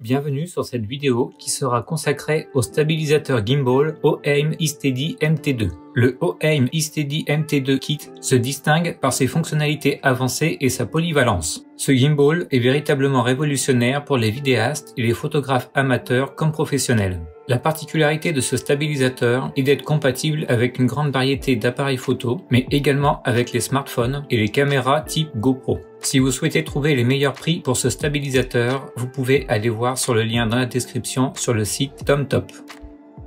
Bienvenue sur cette vidéo qui sera consacrée au stabilisateur gimbal OAIM eSteady MT2. Le OAIM eSteady MT2 Kit se distingue par ses fonctionnalités avancées et sa polyvalence. Ce gimbal est véritablement révolutionnaire pour les vidéastes et les photographes amateurs comme professionnels. La particularité de ce stabilisateur est d'être compatible avec une grande variété d'appareils photo, mais également avec les smartphones et les caméras type GoPro. Si vous souhaitez trouver les meilleurs prix pour ce stabilisateur, vous pouvez aller voir sur le lien dans la description sur le site TomTop.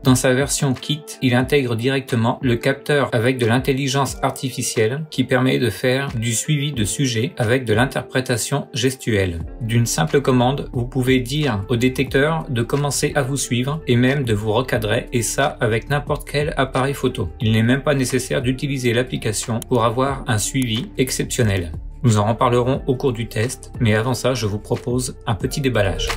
Dans sa version kit, il intègre directement le capteur avec de l'intelligence artificielle qui permet de faire du suivi de sujet avec de l'interprétation gestuelle. D'une simple commande, vous pouvez dire au détecteur de commencer à vous suivre et même de vous recadrer, et ça avec n'importe quel appareil photo. Il n'est même pas nécessaire d'utiliser l'application pour avoir un suivi exceptionnel. Nous en reparlerons au cours du test, mais avant ça, je vous propose un petit déballage.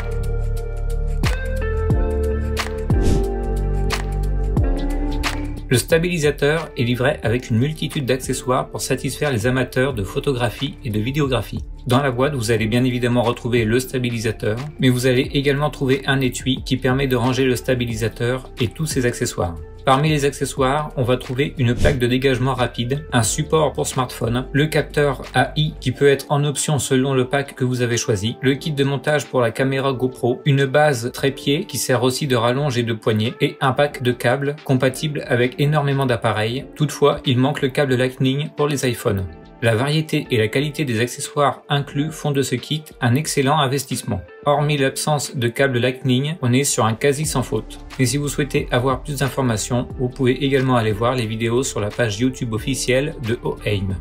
Le stabilisateur est livré avec une multitude d'accessoires pour satisfaire les amateurs de photographie et de vidéographie. Dans la boîte, vous allez bien évidemment retrouver le stabilisateur, mais vous allez également trouver un étui qui permet de ranger le stabilisateur et tous ses accessoires. Parmi les accessoires, on va trouver une plaque de dégagement rapide, un support pour smartphone, le capteur AI qui peut être en option selon le pack que vous avez choisi, le kit de montage pour la caméra GoPro, une base trépied qui sert aussi de rallonge et de poignée, et un pack de câbles compatible avec énormément d'appareils. Toutefois, il manque le câble Lightning pour les iPhones. La variété et la qualité des accessoires inclus font de ce kit un excellent investissement. Hormis l'absence de câble Lightning, on est sur un quasi sans faute. Et si vous souhaitez avoir plus d'informations, vous pouvez également aller voir les vidéos sur la page YouTube officielle de OAIM.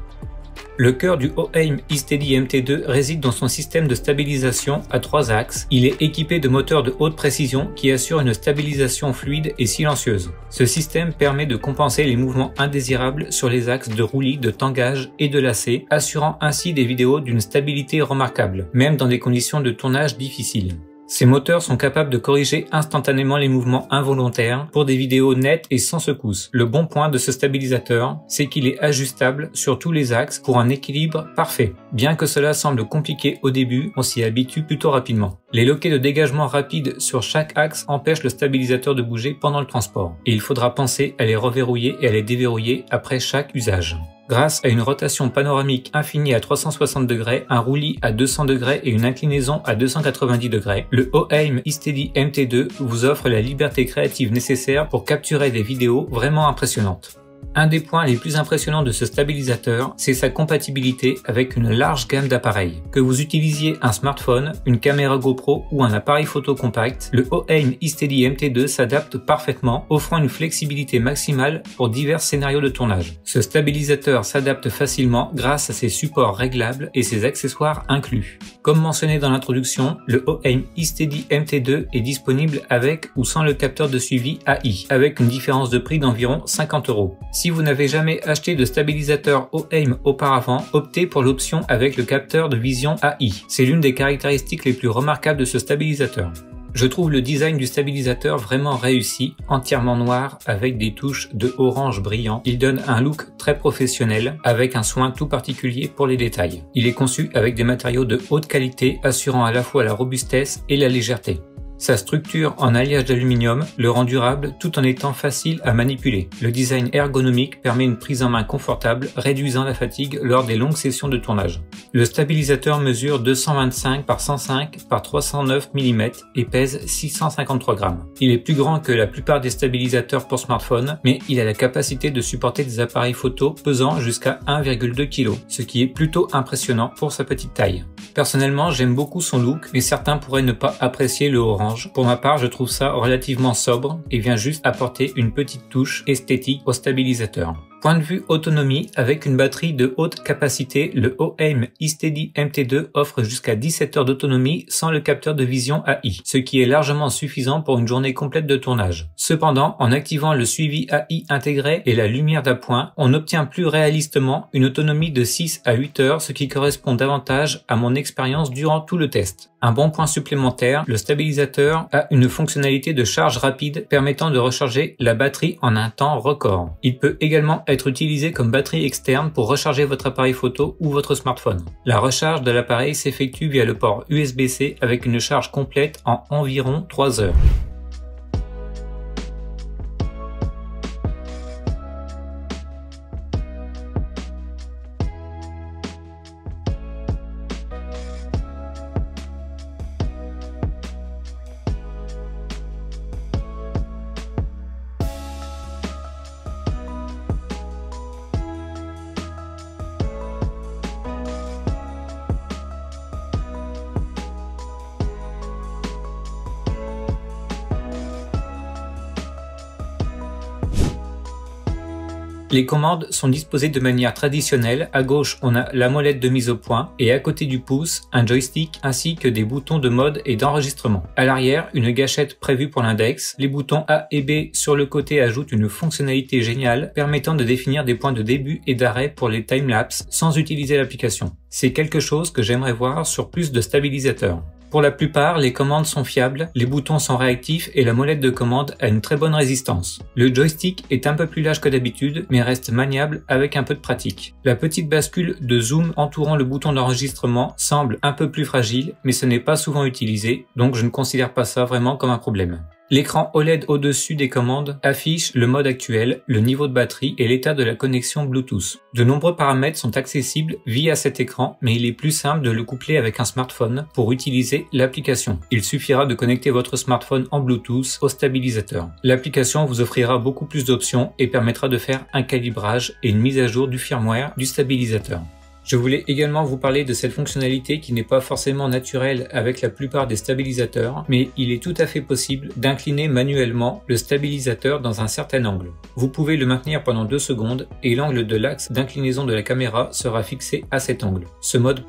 Le cœur du OAIM eSteady MT2 réside dans son système de stabilisation à 3 axes. Il est équipé de moteurs de haute précision qui assurent une stabilisation fluide et silencieuse. Ce système permet de compenser les mouvements indésirables sur les axes de roulis, de tangage et de lacet, assurant ainsi des vidéos d'une stabilité remarquable, même dans des conditions de tournage difficiles. Ces moteurs sont capables de corriger instantanément les mouvements involontaires pour des vidéos nettes et sans secousse. Le bon point de ce stabilisateur, c'est qu'il est ajustable sur tous les axes pour un équilibre parfait. Bien que cela semble compliqué au début, on s'y habitue plutôt rapidement. Les loquets de dégagement rapide sur chaque axe empêchent le stabilisateur de bouger pendant le transport, et il faudra penser à les reverrouiller et à les déverrouiller après chaque usage. Grâce à une rotation panoramique infinie à 360 degrés, un roulis à 200 degrés et une inclinaison à 290 degrés, le OAIM eSteady MT2 vous offre la liberté créative nécessaire pour capturer des vidéos vraiment impressionnantes. Un des points les plus impressionnants de ce stabilisateur, c'est sa compatibilité avec une large gamme d'appareils. Que vous utilisiez un smartphone, une caméra GoPro ou un appareil photo compact, le OAIM eSteady MT2 s'adapte parfaitement, offrant une flexibilité maximale pour divers scénarios de tournage. Ce stabilisateur s'adapte facilement grâce à ses supports réglables et ses accessoires inclus. Comme mentionné dans l'introduction, le OAIM eSteady MT2 est disponible avec ou sans le capteur de suivi AI, avec une différence de prix d'environ 50 €. Si vous n'avez jamais acheté de stabilisateur OAIM auparavant, optez pour l'option avec le capteur de vision AI. C'est l'une des caractéristiques les plus remarquables de ce stabilisateur. Je trouve le design du stabilisateur vraiment réussi, entièrement noir avec des touches de orange brillant. Il donne un look très professionnel avec un soin tout particulier pour les détails. Il est conçu avec des matériaux de haute qualité assurant à la fois la robustesse et la légèreté. Sa structure en alliage d'aluminium le rend durable tout en étant facile à manipuler. Le design ergonomique permet une prise en main confortable, réduisant la fatigue lors des longues sessions de tournage. Le stabilisateur mesure 225 par 105 par 309 mm et pèse 653 grammes. Il est plus grand que la plupart des stabilisateurs pour smartphone, mais il a la capacité de supporter des appareils photo pesant jusqu'à 1,2 kg, ce qui est plutôt impressionnant pour sa petite taille. Personnellement, j'aime beaucoup son look, mais certains pourraient ne pas apprécier le orange. Pour ma part, je trouve ça relativement sobre et vient juste apporter une petite touche esthétique au stabilisateur. Point de vue autonomie, avec une batterie de haute capacité, le OAIM eSteady MT2 offre jusqu'à 17 heures d'autonomie sans le capteur de vision AI, ce qui est largement suffisant pour une journée complète de tournage. Cependant, en activant le suivi AI intégré et la lumière d'appoint, on obtient plus réalistement une autonomie de 6 à 8 heures, ce qui correspond davantage à mon expérience durant tout le test. Un bon point supplémentaire, le stabilisateur a une fonctionnalité de charge rapide permettant de recharger la batterie en un temps record. Il peut également être utilisé comme batterie externe pour recharger votre appareil photo ou votre smartphone. La recharge de l'appareil s'effectue via le port USB-C avec une charge complète en environ 3 heures. Les commandes sont disposées de manière traditionnelle. À gauche, on a la molette de mise au point et à côté du pouce, un joystick ainsi que des boutons de mode et d'enregistrement. À l'arrière, une gâchette prévue pour l'index. Les boutons A et B sur le côté ajoutent une fonctionnalité géniale permettant de définir des points de début et d'arrêt pour les timelapses sans utiliser l'application. C'est quelque chose que j'aimerais voir sur plus de stabilisateurs. Pour la plupart, les commandes sont fiables, les boutons sont réactifs et la molette de commande a une très bonne résistance. Le joystick est un peu plus large que d'habitude, mais reste maniable avec un peu de pratique. La petite bascule de zoom entourant le bouton d'enregistrement semble un peu plus fragile, mais ce n'est pas souvent utilisé, donc je ne considère pas ça vraiment comme un problème. L'écran OLED au-dessus des commandes affiche le mode actuel, le niveau de batterie et l'état de la connexion Bluetooth. De nombreux paramètres sont accessibles via cet écran, mais il est plus simple de le coupler avec un smartphone pour utiliser l'application. Il suffira de connecter votre smartphone en Bluetooth au stabilisateur. L'application vous offrira beaucoup plus d'options et permettra de faire un calibrage et une mise à jour du firmware du stabilisateur. Je voulais également vous parler de cette fonctionnalité qui n'est pas forcément naturelle avec la plupart des stabilisateurs, mais il est tout à fait possible d'incliner manuellement le stabilisateur dans un certain angle. Vous pouvez le maintenir pendant 2 secondes et l'angle de l'axe d'inclinaison de la caméra sera fixé à cet angle. Ce mode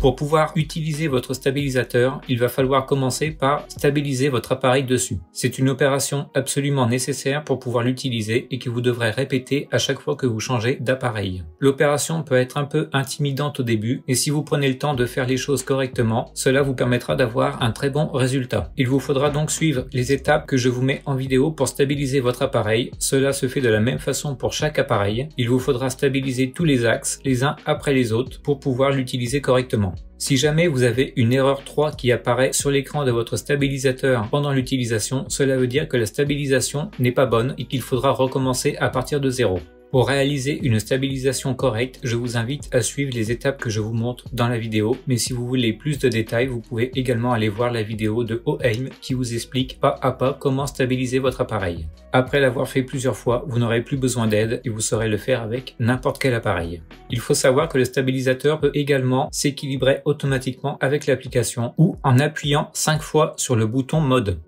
Pour pouvoir utiliser votre stabilisateur, il va falloir commencer par stabiliser votre appareil dessus. C'est une opération absolument nécessaire pour pouvoir l'utiliser et que vous devrez répéter à chaque fois que vous changez d'appareil. L'opération peut être un peu intimidante au début, et si vous prenez le temps de faire les choses correctement, cela vous permettra d'avoir un très bon résultat. Il vous faudra donc suivre les étapes que je vous mets en vidéo pour stabiliser votre appareil. Cela se fait de la même façon pour chaque appareil. Il vous faudra stabiliser tous les axes, les uns après les autres, pour pouvoir l'utiliser correctement. Si jamais vous avez une erreur 3 qui apparaît sur l'écran de votre stabilisateur pendant l'utilisation, cela veut dire que la stabilisation n'est pas bonne et qu'il faudra recommencer à partir de 0. Pour réaliser une stabilisation correcte, je vous invite à suivre les étapes que je vous montre dans la vidéo, mais si vous voulez plus de détails, vous pouvez également aller voir la vidéo de OAIM qui vous explique pas à pas comment stabiliser votre appareil. Après l'avoir fait plusieurs fois, vous n'aurez plus besoin d'aide et vous saurez le faire avec n'importe quel appareil. Il faut savoir que le stabilisateur peut également s'équilibrer automatiquement avec l'application ou en appuyant 5 fois sur le bouton mode.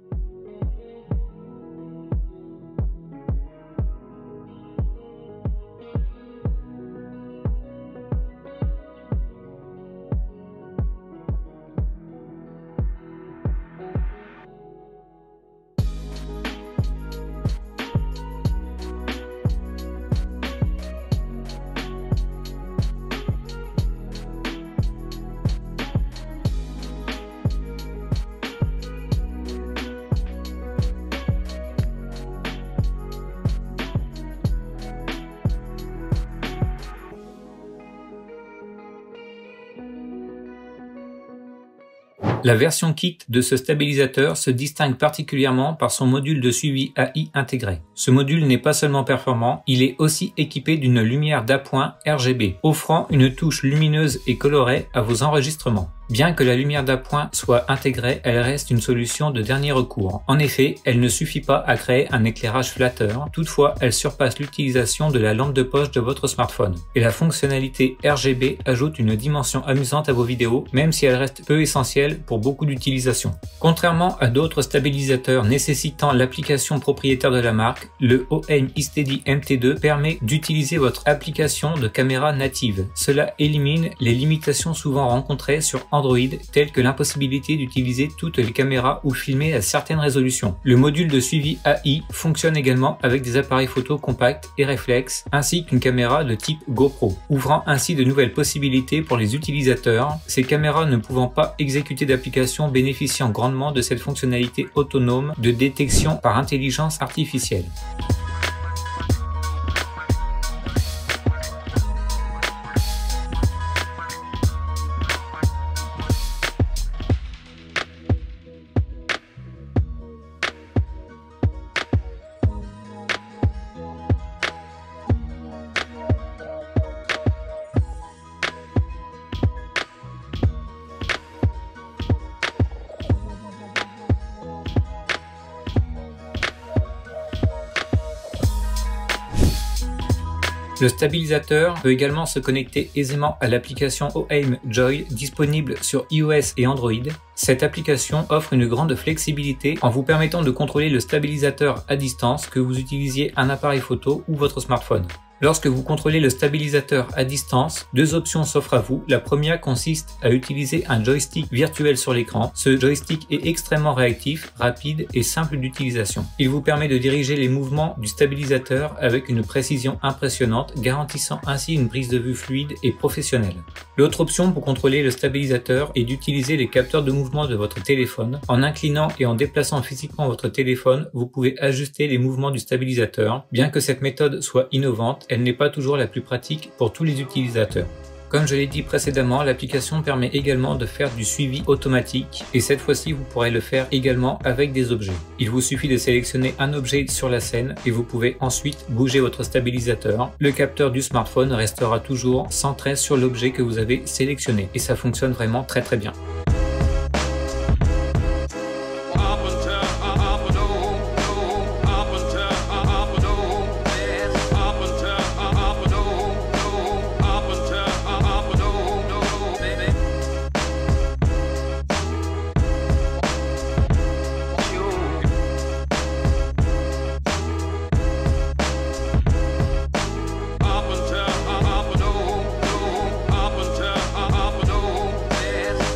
La version kit de ce stabilisateur se distingue particulièrement par son module de suivi AI intégré. Ce module n'est pas seulement performant, il est aussi équipé d'une lumière d'appoint RGB, offrant une touche lumineuse et colorée à vos enregistrements. Bien que la lumière d'appoint soit intégrée, elle reste une solution de dernier recours. En effet, elle ne suffit pas à créer un éclairage flatteur, toutefois elle surpasse l'utilisation de la lampe de poche de votre smartphone. Et la fonctionnalité RGB ajoute une dimension amusante à vos vidéos, même si elle reste peu essentielle pour beaucoup d'utilisations. Contrairement à d'autres stabilisateurs nécessitant l'application propriétaire de la marque, le OAIM eSteady MT2 permet d'utiliser votre application de caméra native. Cela élimine les limitations souvent rencontrées sur Android, telles que l'impossibilité d'utiliser toutes les caméras ou filmer à certaines résolutions. Le module de suivi AI fonctionne également avec des appareils photo compacts et réflexes, ainsi qu'une caméra de type GoPro, ouvrant ainsi de nouvelles possibilités pour les utilisateurs, ces caméras ne pouvant pas exécuter d'applications bénéficiant grandement de cette fonctionnalité autonome de détection par intelligence artificielle. Le stabilisateur peut également se connecter aisément à l'application OAIM Joy disponible sur iOS et Android. Cette application offre une grande flexibilité en vous permettant de contrôler le stabilisateur à distance, que vous utilisiez un appareil photo ou votre smartphone. Lorsque vous contrôlez le stabilisateur à distance, deux options s'offrent à vous. La première consiste à utiliser un joystick virtuel sur l'écran. Ce joystick est extrêmement réactif, rapide et simple d'utilisation. Il vous permet de diriger les mouvements du stabilisateur avec une précision impressionnante, garantissant ainsi une prise de vue fluide et professionnelle. L'autre option pour contrôler le stabilisateur est d'utiliser les capteurs de mouvement de votre téléphone. En inclinant et en déplaçant physiquement votre téléphone, vous pouvez ajuster les mouvements du stabilisateur. Bien que cette méthode soit innovante, elle n'est pas toujours la plus pratique pour tous les utilisateurs. Comme je l'ai dit précédemment, l'application permet également de faire du suivi automatique et cette fois-ci vous pourrez le faire également avec des objets. Il vous suffit de sélectionner un objet sur la scène et vous pouvez ensuite bouger votre stabilisateur. Le capteur du smartphone restera toujours centré sur l'objet que vous avez sélectionné et ça fonctionne vraiment très bien.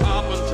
Up until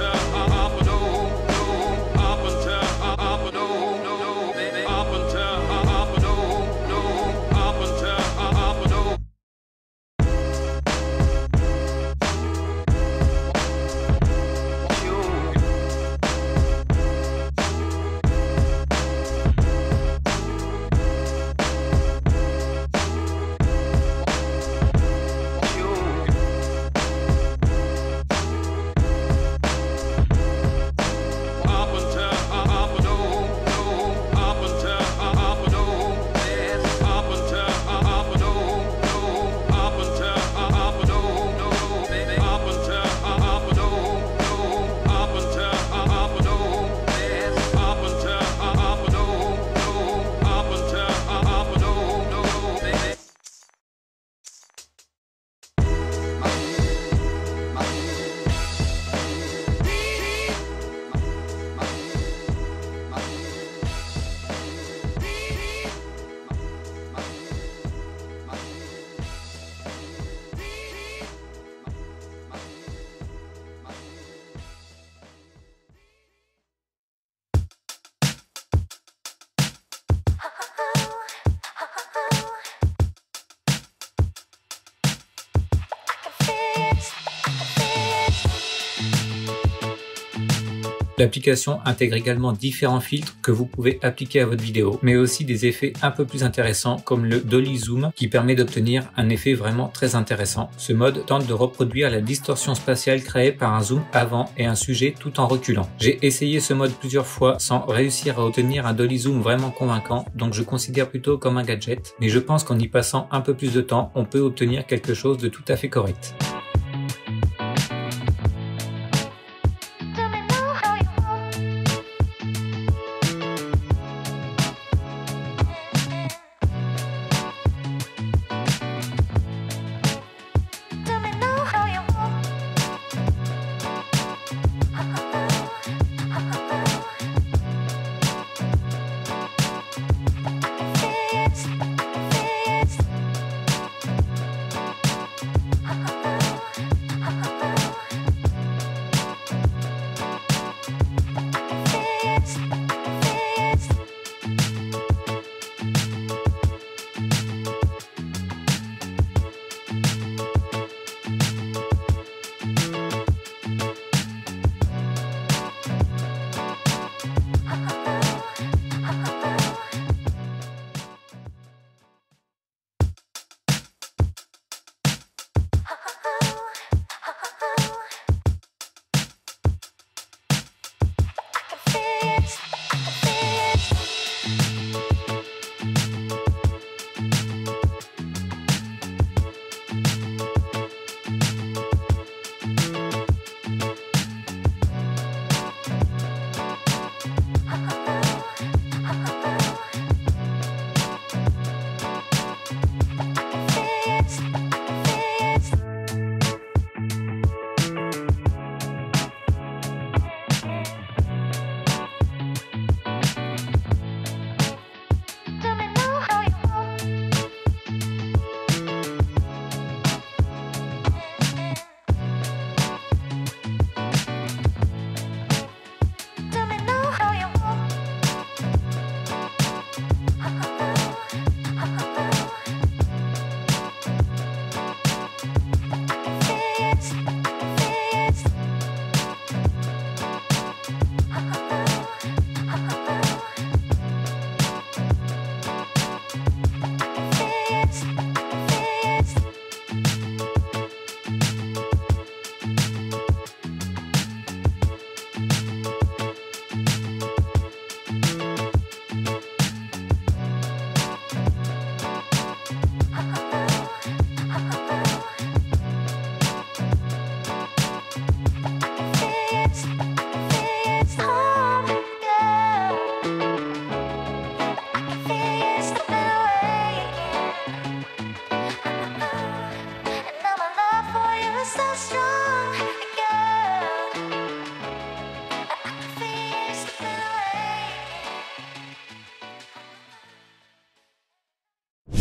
L'application intègre également différents filtres que vous pouvez appliquer à votre vidéo, mais aussi des effets un peu plus intéressants comme le Dolly Zoom qui permet d'obtenir un effet vraiment très intéressant. Ce mode tente de reproduire la distorsion spatiale créée par un zoom avant et un sujet tout en reculant. J'ai essayé ce mode plusieurs fois sans réussir à obtenir un Dolly Zoom vraiment convaincant, donc je considère plutôt comme un gadget, mais je pense qu'en y passant un peu plus de temps, on peut obtenir quelque chose de tout à fait correct.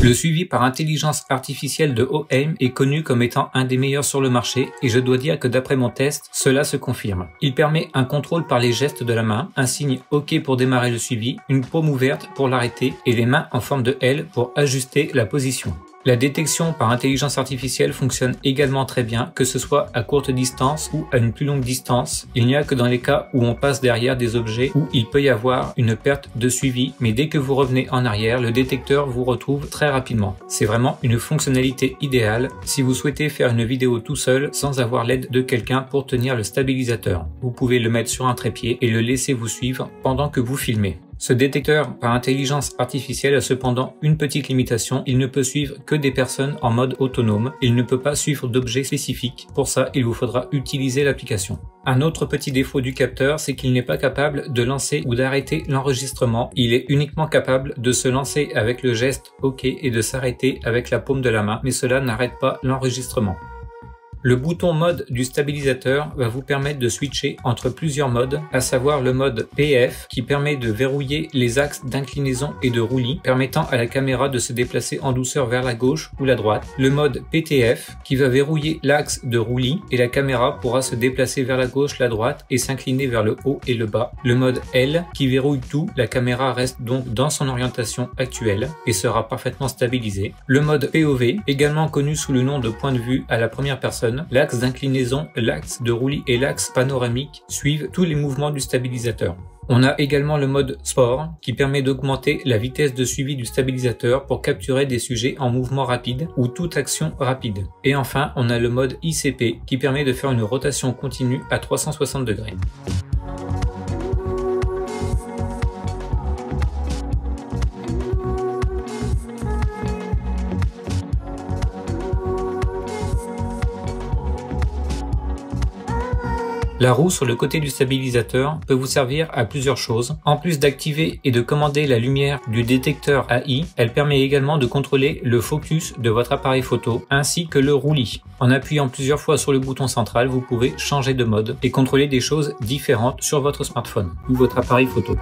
Le suivi par intelligence artificielle de OAIM est connu comme étant un des meilleurs sur le marché et je dois dire que d'après mon test, cela se confirme. Il permet un contrôle par les gestes de la main, un signe OK pour démarrer le suivi, une paume ouverte pour l'arrêter et les mains en forme de L pour ajuster la position. La détection par intelligence artificielle fonctionne également très bien, que ce soit à courte distance ou à une plus longue distance. Il n'y a que dans les cas où on passe derrière des objets où il peut y avoir une perte de suivi, mais dès que vous revenez en arrière, le détecteur vous retrouve très rapidement. C'est vraiment une fonctionnalité idéale si vous souhaitez faire une vidéo tout seul sans avoir l'aide de quelqu'un pour tenir le stabilisateur. Vous pouvez le mettre sur un trépied et le laisser vous suivre pendant que vous filmez. Ce détecteur par intelligence artificielle a cependant une petite limitation, il ne peut suivre que des personnes en mode autonome, il ne peut pas suivre d'objets spécifiques, pour ça il vous faudra utiliser l'application. Un autre petit défaut du capteur, c'est qu'il n'est pas capable de lancer ou d'arrêter l'enregistrement, il est uniquement capable de se lancer avec le geste OK et de s'arrêter avec la paume de la main, mais cela n'arrête pas l'enregistrement. Le bouton mode du stabilisateur va vous permettre de switcher entre plusieurs modes, à savoir le mode PF qui permet de verrouiller les axes d'inclinaison et de roulis, permettant à la caméra de se déplacer en douceur vers la gauche ou la droite. Le mode PTF qui va verrouiller l'axe de roulis et la caméra pourra se déplacer vers la gauche, la droite et s'incliner vers le haut et le bas. Le mode L qui verrouille tout, la caméra reste donc dans son orientation actuelle et sera parfaitement stabilisée. Le mode POV, également connu sous le nom de point de vue à la première personne, smartphone, l'axe d'inclinaison, l'axe de roulis et l'axe panoramique suivent tous les mouvements du stabilisateur. On a également le mode Sport qui permet d'augmenter la vitesse de suivi du stabilisateur pour capturer des sujets en mouvement rapide ou toute action rapide. Et enfin, on a le mode ICP qui permet de faire une rotation continue à 360 degrés. La roue sur le côté du stabilisateur peut vous servir à plusieurs choses. En plus d'activer et de commander la lumière du détecteur AI, elle permet également de contrôler le focus de votre appareil photo ainsi que le roulis. En appuyant plusieurs fois sur le bouton central, vous pouvez changer de mode et contrôler des choses différentes sur votre smartphone ou votre appareil photo.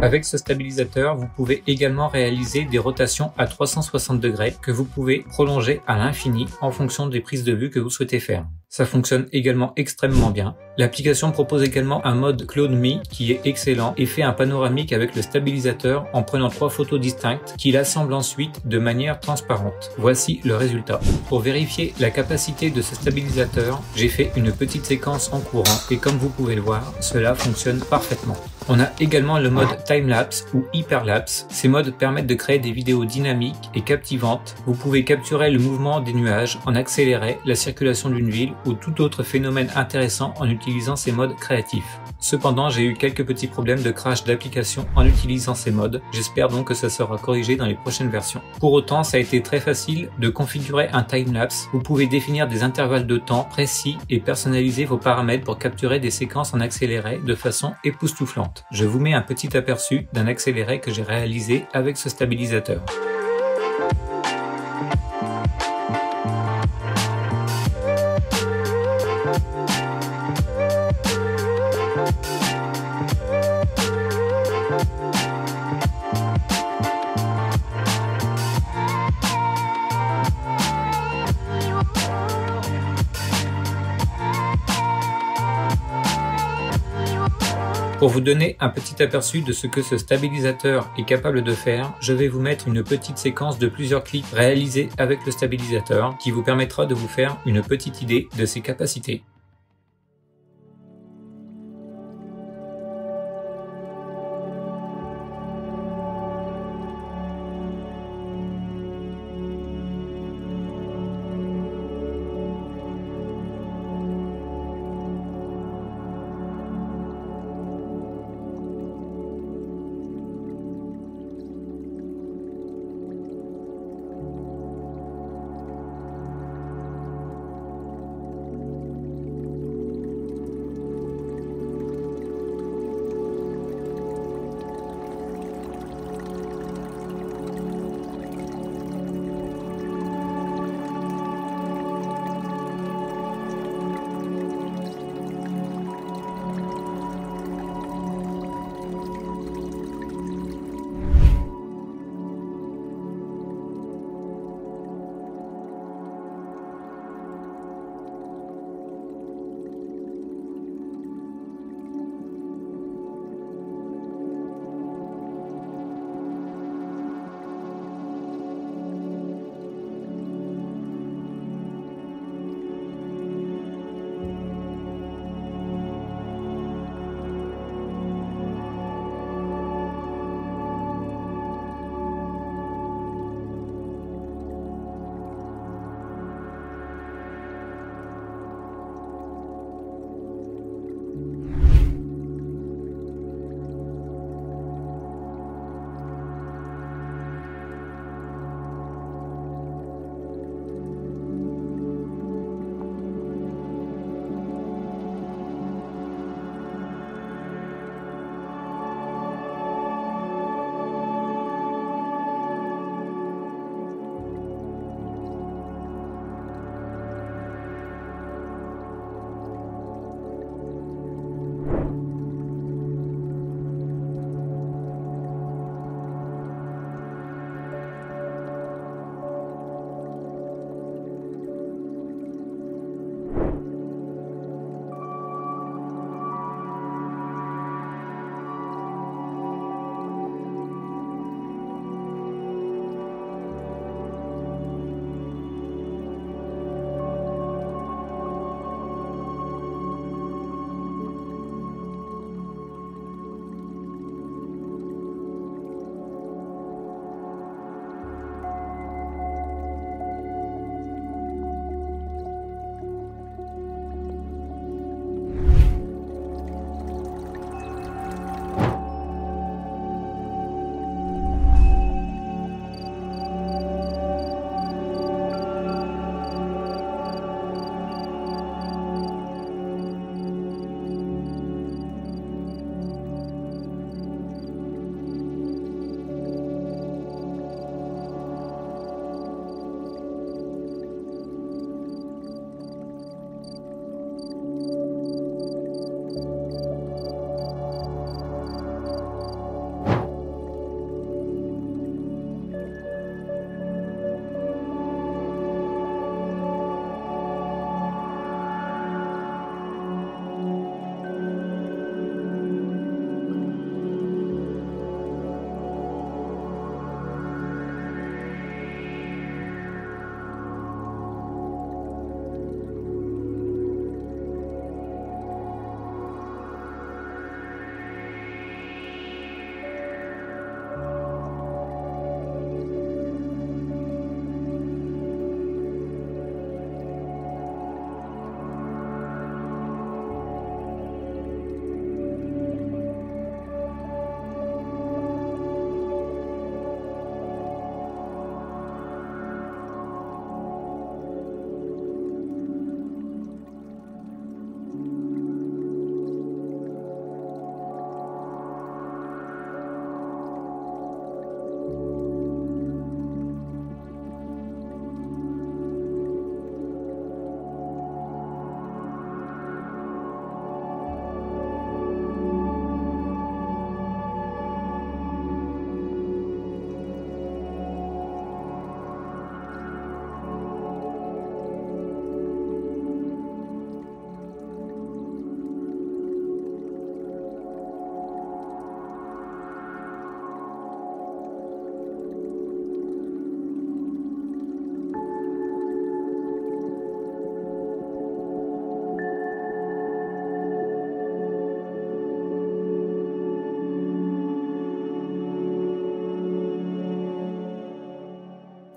Avec ce stabilisateur, vous pouvez également réaliser des rotations à 360 degrés que vous pouvez prolonger à l'infini en fonction des prises de vue que vous souhaitez faire. Ça fonctionne également extrêmement bien. L'application propose également un mode Clone Me qui est excellent et fait un panoramique avec le stabilisateur en prenant 3 photos distinctes qu'il assemble ensuite de manière transparente. Voici le résultat. Pour vérifier la capacité de ce stabilisateur, j'ai fait une petite séquence en courant et comme vous pouvez le voir, cela fonctionne parfaitement. On a également le mode Timelapse ou Hyperlapse. Ces modes permettent de créer des vidéos dynamiques et captivantes. Vous pouvez capturer le mouvement des nuages, en accélérer la circulation d'une ville ou tout autre phénomène intéressant en utilisant ces modes créatifs. Cependant, j'ai eu quelques petits problèmes de crash d'application en utilisant ces modes. J'espère donc que ça sera corrigé dans les prochaines versions. Pour autant, ça a été très facile de configurer un timelapse. Vous pouvez définir des intervalles de temps précis et personnaliser vos paramètres pour capturer des séquences en accéléré de façon époustouflante. Je vous mets un petit aperçu d'un accéléré que j'ai réalisé avec ce stabilisateur. Pour vous donner un petit aperçu de ce que ce stabilisateur est capable de faire, je vais vous mettre une petite séquence de plusieurs clips réalisés avec le stabilisateur qui vous permettra de vous faire une petite idée de ses capacités.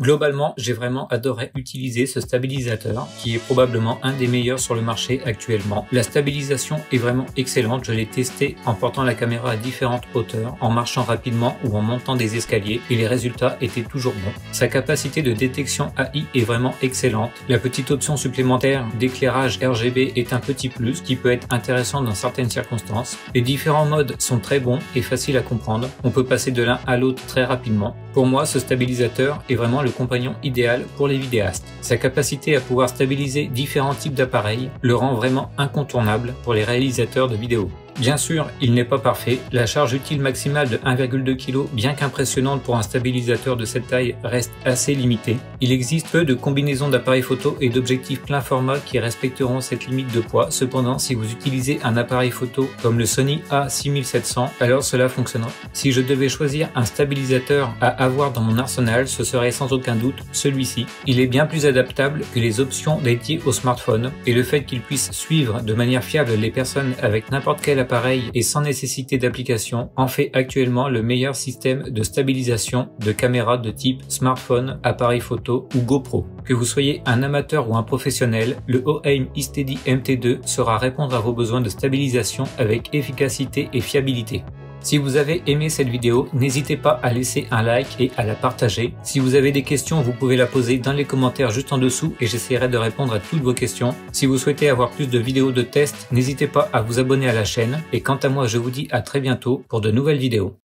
Globalement, j'ai vraiment adoré utiliser ce stabilisateur qui est probablement un des meilleurs sur le marché actuellement. La stabilisation est vraiment excellente, je l'ai testé en portant la caméra à différentes hauteurs, en marchant rapidement ou en montant des escaliers et les résultats étaient toujours bons. Sa capacité de détection AI est vraiment excellente. La petite option supplémentaire d'éclairage RGB est un petit plus qui peut être intéressant dans certaines circonstances. Les différents modes sont très bons et faciles à comprendre. On peut passer de l'un à l'autre très rapidement. Pour moi, ce stabilisateur est vraiment le compagnon idéal pour les vidéastes. Sa capacité à pouvoir stabiliser différents types d'appareils le rend vraiment incontournable pour les réalisateurs de vidéos. Bien sûr, il n'est pas parfait. La charge utile maximale de 1,2 kg, bien qu'impressionnante pour un stabilisateur de cette taille, reste assez limitée. Il existe peu de combinaisons d'appareils photo et d'objectifs plein format qui respecteront cette limite de poids. Cependant, si vous utilisez un appareil photo comme le Sony A6700, alors cela fonctionnera. Si je devais choisir un stabilisateur à avoir dans mon arsenal, ce serait sans aucun doute celui-ci. Il est bien plus adaptable que les options dédiées au smartphone et le fait qu'il puisse suivre de manière fiable les personnes avec n'importe quel appareil et sans nécessité d'application en fait actuellement le meilleur système de stabilisation de caméra de type smartphone, appareil photo ou GoPro. Que vous soyez un amateur ou un professionnel, le OAIM eSteady MT2 saura répondre à vos besoins de stabilisation avec efficacité et fiabilité. Si vous avez aimé cette vidéo, n'hésitez pas à laisser un like et à la partager. Si vous avez des questions, vous pouvez la poser dans les commentaires juste en dessous et j'essaierai de répondre à toutes vos questions. Si vous souhaitez avoir plus de vidéos de test, n'hésitez pas à vous abonner à la chaîne. Et quant à moi, je vous dis à très bientôt pour de nouvelles vidéos.